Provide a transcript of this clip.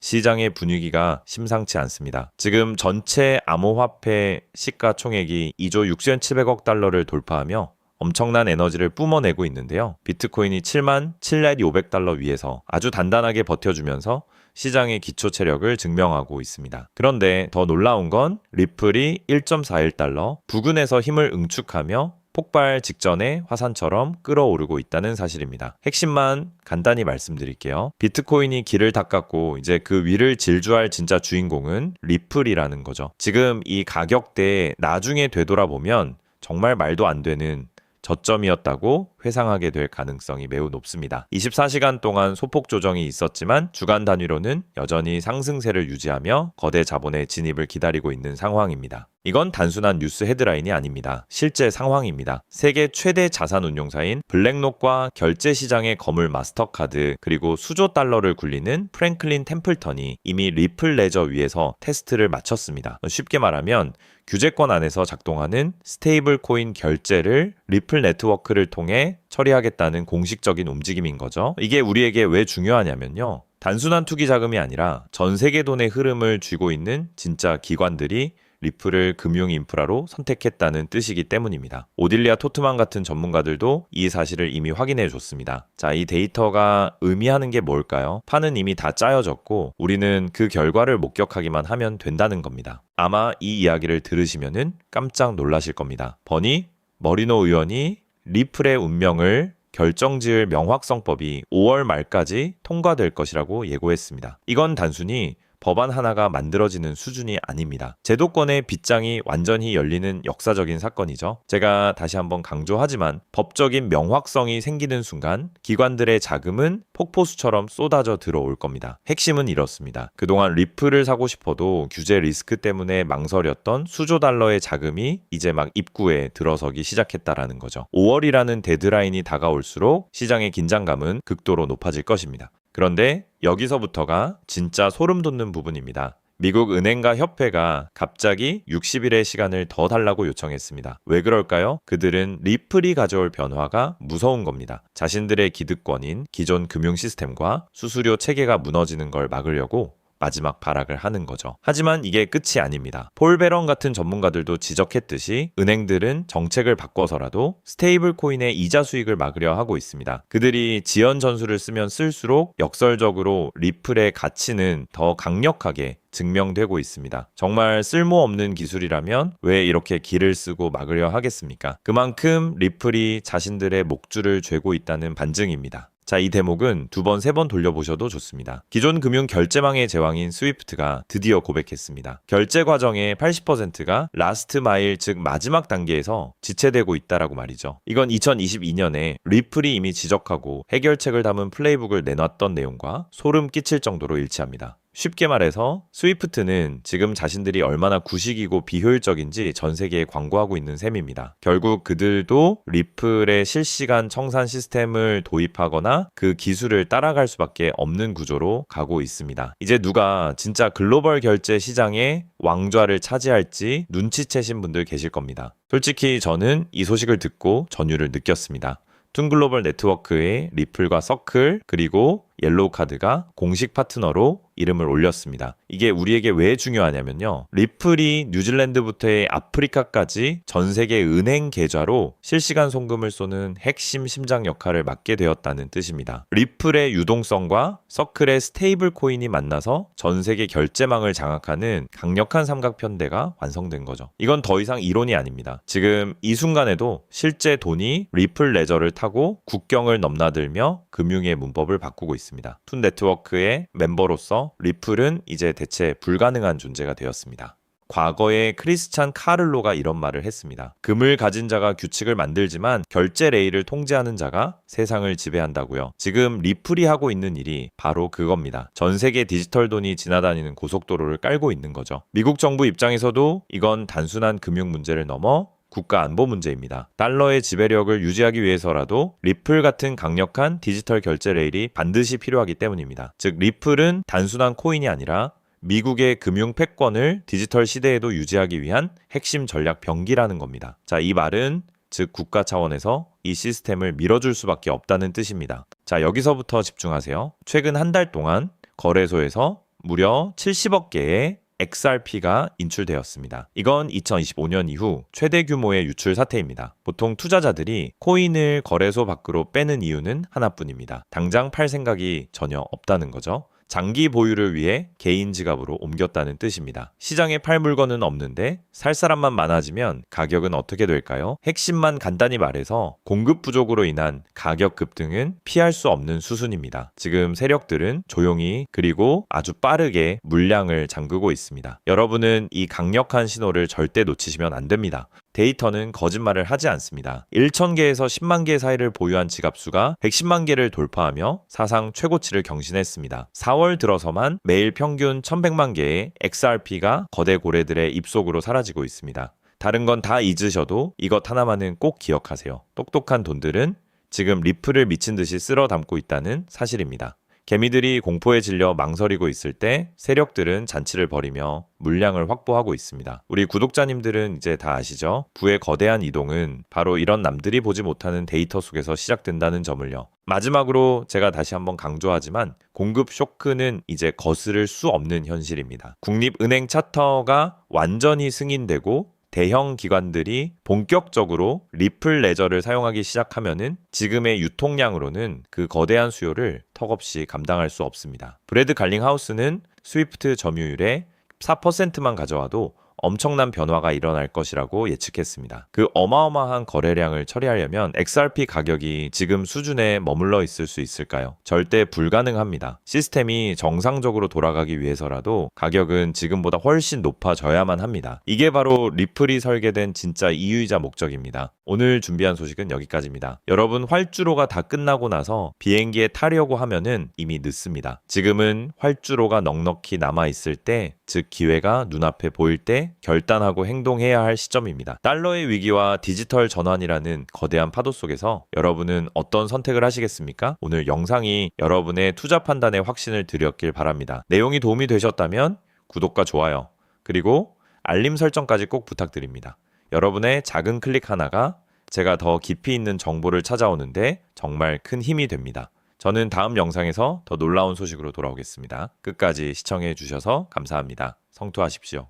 시장의 분위기가 심상치 않습니다. 지금 전체 암호화폐 시가총액이 2조 6,700억 달러를 돌파하며 엄청난 에너지를 뿜어내고 있는데요. 비트코인이 77,500달러 위에서 아주 단단하게 버텨주면서 시장의 기초 체력을 증명하고 있습니다. 그런데 더 놀라운 건 리플이 1.41달러 부근에서 힘을 응축하며 폭발 직전에 화산처럼 끌어오르고 있다는 사실입니다. 핵심만 간단히 말씀드릴게요. 비트코인이 길을 닦았고 이제 그 위를 질주할 진짜 주인공은 리플이라는 거죠. 지금 이 가격대에 나중에 되돌아보면 정말 말도 안 되는 저점이었다고 회상하게 될 가능성이 매우 높습니다. 24시간 동안 소폭 조정이 있었지만 주간 단위로는 여전히 상승세를 유지하며 거대 자본의 진입을 기다리고 있는 상황입니다. 이건 단순한 뉴스 헤드라인이 아닙니다. 실제 상황입니다. 세계 최대 자산 운용사인 블랙록과 결제 시장의 거물 마스터카드 그리고 수조 달러를 굴리는 프랭클린 템플턴이 이미 리플 레저 위에서 테스트를 마쳤습니다. 쉽게 말하면 규제권 안에서 작동하는 스테이블 코인 결제를 리플 네트워크를 통해 처리하겠다는 공식적인 움직임인 거죠. 이게 우리에게 왜 중요하냐면요. 단순한 투기 자금이 아니라 전 세계 돈의 흐름을 쥐고 있는 진짜 기관들이 리플을 금융 인프라로 선택했다는 뜻이기 때문입니다. 오딜리아 토트만 같은 전문가들도 이 사실을 이미 확인해 줬습니다. 자, 이 데이터가 의미하는 게 뭘까요? 판은 이미 다 짜여졌고 우리는 그 결과를 목격하기만 하면 된다는 겁니다. 아마 이 이야기를 들으시면은 깜짝 놀라실 겁니다. 버니 머리노 의원이 리플의 운명을 결정지을 명확성법이 5월 말까지 통과될 것이라고 예고했습니다. 이건 단순히 법안 하나가 만들어지는 수준이 아닙니다. 제도권의 빗장이 완전히 열리는 역사적인 사건이죠. 제가 다시 한번 강조하지만 법적인 명확성이 생기는 순간 기관들의 자금은 폭포수처럼 쏟아져 들어올 겁니다. 핵심은 이렇습니다. 그동안 리플을 사고 싶어도 규제 리스크 때문에 망설였던 수조 달러의 자금이 이제 막 입구에 들어서기 시작했다라는 거죠. 5월이라는 데드라인이 다가올수록 시장의 긴장감은 극도로 높아질 것입니다. 그런데 여기서부터가 진짜 소름 돋는 부분입니다. 미국 은행가 협회가 갑자기 60일의 시간을 더 달라고 요청했습니다. 왜 그럴까요? 그들은 리플이 가져올 변화가 무서운 겁니다. 자신들의 기득권인 기존 금융 시스템과 수수료 체계가 무너지는 걸 막으려고 마지막 발악을 하는 거죠. 하지만 이게 끝이 아닙니다. 폴 베런 같은 전문가들도 지적했듯이 은행들은 정책을 바꿔서라도 스테이블 코인의 이자 수익을 막으려 하고 있습니다. 그들이 지연 전술을 쓰면 쓸수록 역설적으로 리플의 가치는 더 강력하게 증명되고 있습니다. 정말 쓸모없는 기술이라면 왜 이렇게 기를 쓰고 막으려 하겠습니까? 그만큼 리플이 자신들의 목줄을 죄고 있다는 반증입니다. 자, 이 대목은 2번, 3번 돌려보셔도 좋습니다. 기존 금융 결제망의 제왕인 스위프트가 드디어 고백했습니다. 결제 과정의 80%가 라스트 마일, 즉 마지막 단계에서 지체되고 있다라고 말이죠. 이건 2022년에 리플이 이미 지적하고 해결책을 담은 플레이북을 내놨던 내용과 소름 끼칠 정도로 일치합니다. 쉽게 말해서 스위프트는 지금 자신들이 얼마나 구식이고 비효율적인지 전 세계에 광고하고 있는 셈입니다. 결국 그들도 리플의 실시간 청산 시스템을 도입하거나 그 기술을 따라갈 수밖에 없는 구조로 가고 있습니다. 이제 누가 진짜 글로벌 결제 시장의 왕좌를 차지할지 눈치채신 분들 계실 겁니다. 솔직히 저는 이 소식을 듣고 전율을 느꼈습니다. 툰글로벌 네트워크의 리플과 서클 그리고 옐로우카드가 공식 파트너로 이름을 올렸습니다. 이게 우리에게 왜 중요하냐면요. 리플이 뉴질랜드부터의 아프리카까지 전 세계 은행 계좌로 실시간 송금을 쏘는 핵심 심장 역할을 맡게 되었다는 뜻입니다. 리플의 유동성과 서클의 스테이블 코인이 만나서 전 세계 결제망을 장악하는 강력한 삼각편대가 완성된 거죠. 이건 더 이상 이론이 아닙니다. 지금 이 순간에도 실제 돈이 리플 레저를 타고 국경을 넘나들며 금융의 문법을 바꾸고 있습니다. 툰 네트워크의 멤버로서 리플은 이제 대체 불가능한 존재가 되었습니다. 과거에 크리스찬 카를로가 이런 말을 했습니다. 금을 가진 자가 규칙을 만들지만 결제 레일을 통제하는 자가 세상을 지배한다고요. 지금 리플이 하고 있는 일이 바로 그겁니다. 전 세계 디지털 돈이 지나다니는 고속도로를 깔고 있는 거죠. 미국 정부 입장에서도 이건 단순한 금융 문제를 넘어 국가 안보 문제입니다. 달러의 지배력을 유지하기 위해서라도 리플 같은 강력한 디지털 결제 레일이 반드시 필요하기 때문입니다. 즉 리플은 단순한 코인이 아니라 미국의 금융 패권을 디지털 시대에도 유지하기 위한 핵심 전략 병기라는 겁니다. 자, 이 말은 즉 국가 차원에서 이 시스템을 밀어줄 수밖에 없다는 뜻입니다. 자, 여기서부터 집중하세요. 최근 한 달 동안 거래소에서 무려 70억 개의 XRP가 인출되었습니다. 이건 2025년 이후 최대 규모의 유출 사태입니다. 보통 투자자들이 코인을 거래소 밖으로 빼는 이유는 하나뿐입니다. 당장 팔 생각이 전혀 없다는 거죠. 장기 보유를 위해 개인 지갑으로 옮겼다는 뜻입니다. 시장에 팔 물건은 없는데 살 사람만 많아지면 가격은 어떻게 될까요? 핵심만 간단히 말해서 공급 부족으로 인한 가격 급등은 피할 수 없는 수순입니다. 지금 세력들은 조용히 그리고 아주 빠르게 물량을 잠그고 있습니다. 여러분은 이 강력한 신호를 절대 놓치시면 안 됩니다. 데이터는 거짓말을 하지 않습니다. 1,000개에서 10만 개 사이를 보유한 지갑 수가 110만 개를 돌파하며 사상 최고치를 경신했습니다. 4월 들어서만 매일 평균 1,100만 개의 XRP가 거대 고래들의 입속으로 사라지고 있습니다. 다른 건 다 잊으셔도 이것 하나만은 꼭 기억하세요. 똑똑한 돈들은 지금 리플을 미친 듯이 쓸어 담고 있다는 사실입니다. 개미들이 공포에 질려 망설이고 있을 때 세력들은 잔치를 벌이며 물량을 확보하고 있습니다. 우리 구독자님들은 이제 다 아시죠? 부의 거대한 이동은 바로 이런 남들이 보지 못하는 데이터 속에서 시작된다는 점을요. 마지막으로 제가 다시 한번 강조하지만 공급 쇼크는 이제 거스를 수 없는 현실입니다. 국립은행 차터가 완전히 승인되고 대형 기관들이 본격적으로 리플 레저를 사용하기 시작하면은 지금의 유통량으로는 그 거대한 수요를 턱없이 감당할 수 없습니다. 브래드 갈링하우스는 스위프트 점유율의 4%만 가져와도 엄청난 변화가 일어날 것이라고 예측했습니다. 그 어마어마한 거래량을 처리하려면 XRP 가격이 지금 수준에 머물러 있을 수 있을까요? 절대 불가능합니다. 시스템이 정상적으로 돌아가기 위해서라도 가격은 지금보다 훨씬 높아져야만 합니다. 이게 바로 리플이 설계된 진짜 이유이자 목적입니다. 오늘 준비한 소식은 여기까지입니다. 여러분 활주로가 다 끝나고 나서 비행기에 타려고 하면은 이미 늦습니다. 지금은 활주로가 넉넉히 남아있을 때, 즉 기회가 눈앞에 보일 때 결단하고 행동해야 할 시점입니다. 달러의 위기와 디지털 전환이라는 거대한 파도 속에서 여러분은 어떤 선택을 하시겠습니까? 오늘 영상이 여러분의 투자 판단에 확신을 드렸길 바랍니다. 내용이 도움이 되셨다면 구독과 좋아요, 그리고 알림 설정까지 꼭 부탁드립니다. 여러분의 작은 클릭 하나가 제가 더 깊이 있는 정보를 찾아오는데 정말 큰 힘이 됩니다. 저는 다음 영상에서 더 놀라운 소식으로 돌아오겠습니다. 끝까지 시청해 주셔서 감사합니다. 성투하십시오.